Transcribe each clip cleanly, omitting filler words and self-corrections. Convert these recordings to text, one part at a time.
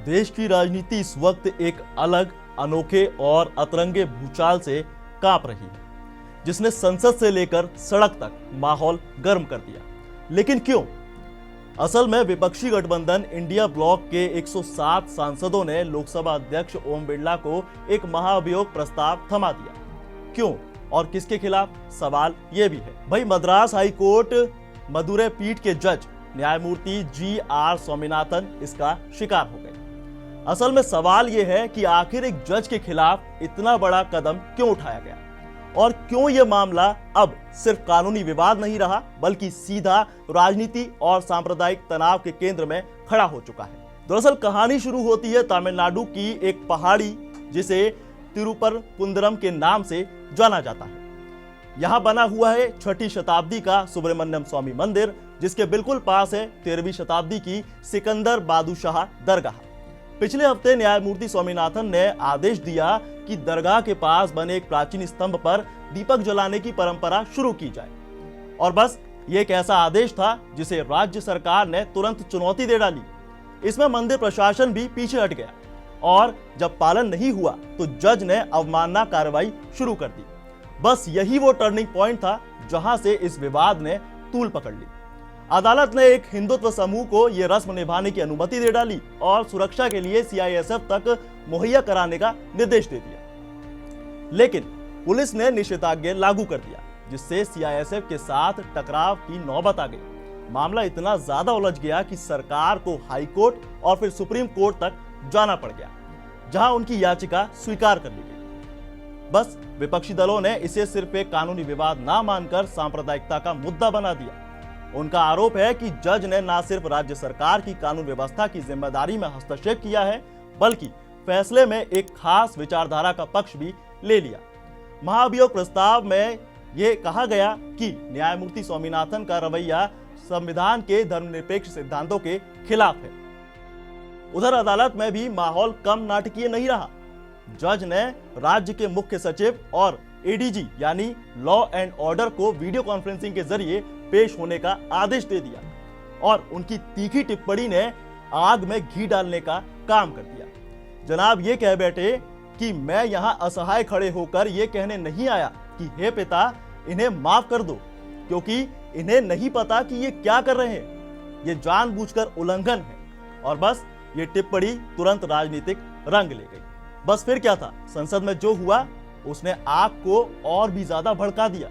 देश की राजनीति इस वक्त एक अलग, अनोखे और अतरंगे भूचाल से कांप रही है, जिसने संसद से लेकर सड़क तक माहौल गर्म कर दिया। लेकिन क्यों? असल में विपक्षी गठबंधन इंडिया ब्लॉक के 107 सांसदों ने लोकसभा अध्यक्ष ओम बिरला को एक महाभियोग प्रस्ताव थमा दिया। क्यों और किसके खिलाफ? सवाल यह भी है। भाई, मद्रास हाईकोर्ट मदुरै पीठ के जज न्यायमूर्ति GR स्वामीनाथन इसका शिकार हो गए। असल में सवाल यह है कि आखिर एक जज के खिलाफ इतना बड़ा कदम क्यों उठाया गया और क्यों यह मामला अब सिर्फ कानूनी विवाद नहीं रहा, बल्कि सीधा राजनीति और सांप्रदायिक तनाव के केंद्र में खड़ा हो चुका है। दरअसल कहानी शुरू होती है तमिलनाडु की एक पहाड़ी जिसे तिरुपरकुंद्रम के नाम से जाना जाता है। यहां बना हुआ है 6ठी शताब्दी का सुब्रमण्यम स्वामी मंदिर, जिसके बिल्कुल पास है 13वीं शताब्दी की सिकंदर बादुशाह दरगाह। पिछले हफ्ते न्यायमूर्ति स्वामीनाथन ने आदेश दिया कि दरगाह के पास बने एक प्राचीन स्तंभ पर दीपक जलाने की परंपरा शुरू की जाए। और बस ये एक ऐसा आदेश था जिसे राज्य सरकार ने तुरंत चुनौती दे डाली। इसमें मंदिर प्रशासन भी पीछे हट गया और जब पालन नहीं हुआ तो जज ने अवमानना कार्रवाई शुरू कर दी। बस यही वो टर्निंग पॉइंट था जहां से इस विवाद ने तूल पकड़ ली। अदालत ने एक हिंदुत्व समूह को यह रस्म निभाने की अनुमति दे डाली और सुरक्षा के लिए CISF तक मुहैया कराने का निर्देश दे दिया। लेकिन पुलिस ने निषेधाज्ञा लागू कर दिया, जिससे CISF के साथ टकराव की नौबत आ गई। मामला इतना ज्यादा उलझ गया कि सरकार को हाई कोर्ट और फिर सुप्रीम कोर्ट तक जाना पड़ गया, जहां उनकी याचिका स्वीकार कर ली गई। बस विपक्षी दलों ने इसे सिर्फ एक कानूनी विवाद ना मानकर सांप्रदायिकता का मुद्दा बना दिया। उनका आरोप है कि जज ने न सिर्फ राज्य सरकार की कानून व्यवस्था की जिम्मेदारी में हस्तक्षेप किया है, बल्कि फैसले में एक खास विचारधारा का पक्ष भी ले लिया। महाभियोग प्रस्ताव में यह कहा गया कि न्यायमूर्ति स्वामीनाथन का रवैया संविधान के धर्मनिरपेक्ष सिद्धांतों के खिलाफ है। उधर अदालत में भी माहौल कम नाटकीय नहीं रहा। जज ने राज्य के मुख्य सचिव और ADG यानी लॉ एंड ऑर्डर को वीडियो कॉन्फ्रेंसिंग के जरिए पेश होने का आदेश दे दिया और उनकी तीखी टिप्पणी ने आग में घी डालने का काम कर दिया। जनाब ये कह बैठे कि मैं यहां असहाय खड़े होकर यह कहने नहीं आया कि हे पिता इन्हें माफ कर दो, क्योंकि इन्हें नहीं पता कि ये क्या कर रहे हैं। ये जानबूझकर उल्लंघन है। और बस ये टिप्पणी तुरंत राजनीतिक रंग ले गई। बस फिर क्या था, संसद में जो हुआ उसने आग को और भी ज्यादा भड़का दिया।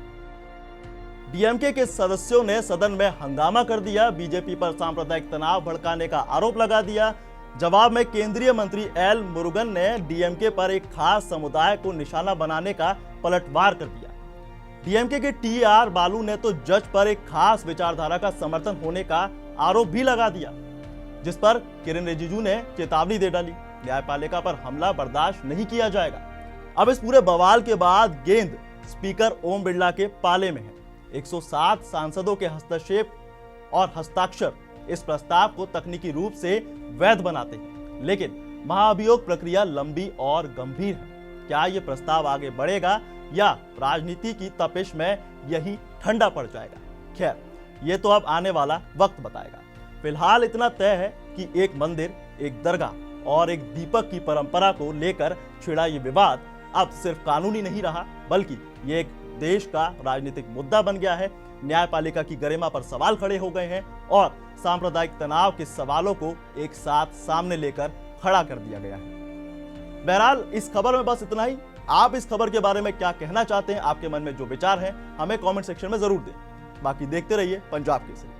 DMK के सदस्यों ने सदन में हंगामा कर दिया, बीजेपी पर सांप्रदायिक तनाव भड़काने का आरोप लगा दिया। जवाब में केंद्रीय मंत्री L मुरुगन ने DMK पर एक खास समुदाय को निशाना बनाने का पलटवार कर दिया। DMK के TR बालू ने तो जज पर एक खास विचारधारा का समर्थन होने का आरोप भी लगा दिया, जिस पर किरेन रिजिजू ने चेतावनी दे डाली, न्यायपालिका पर हमला बर्दाश्त नहीं किया जाएगा। अब इस पूरे बवाल के बाद गेंद स्पीकर ओम बिरला के पाले में है। 107 सांसदों के हस्तक्षेप और हस्ताक्षर इस प्रस्ताव को तकनीकी रूप से वैध बनाते हैं, लेकिन महाभियोग प्रक्रिया लंबी और गंभीर है। क्या यह प्रस्ताव आगे बढ़ेगा या राजनीति की तपिश में यही ठंडा पड़ जाएगा? खैर, यह तो अब आने वाला वक्त बताएगा। फिलहाल इतना तय है कि एक मंदिर, एक दरगाह और एक दीपक की परंपरा को लेकर छिड़ा ये विवाद अब सिर्फ कानूनी नहीं रहा, बल्कि ये एक देश का राजनीतिक मुद्दा बन गया है। न्यायपालिका की गरिमा पर सवाल खड़े हो गए हैं और सांप्रदायिक तनाव के सवालों को एक साथ सामने लेकर खड़ा कर दिया गया है। बहरहाल इस खबर में बस इतना ही। आप इस खबर के बारे में क्या कहना चाहते हैं? आपके मन में जो विचार हैं हमें कमेंट सेक्शन में जरूर दें। बाकी देखते रहिए पंजाब केसरी।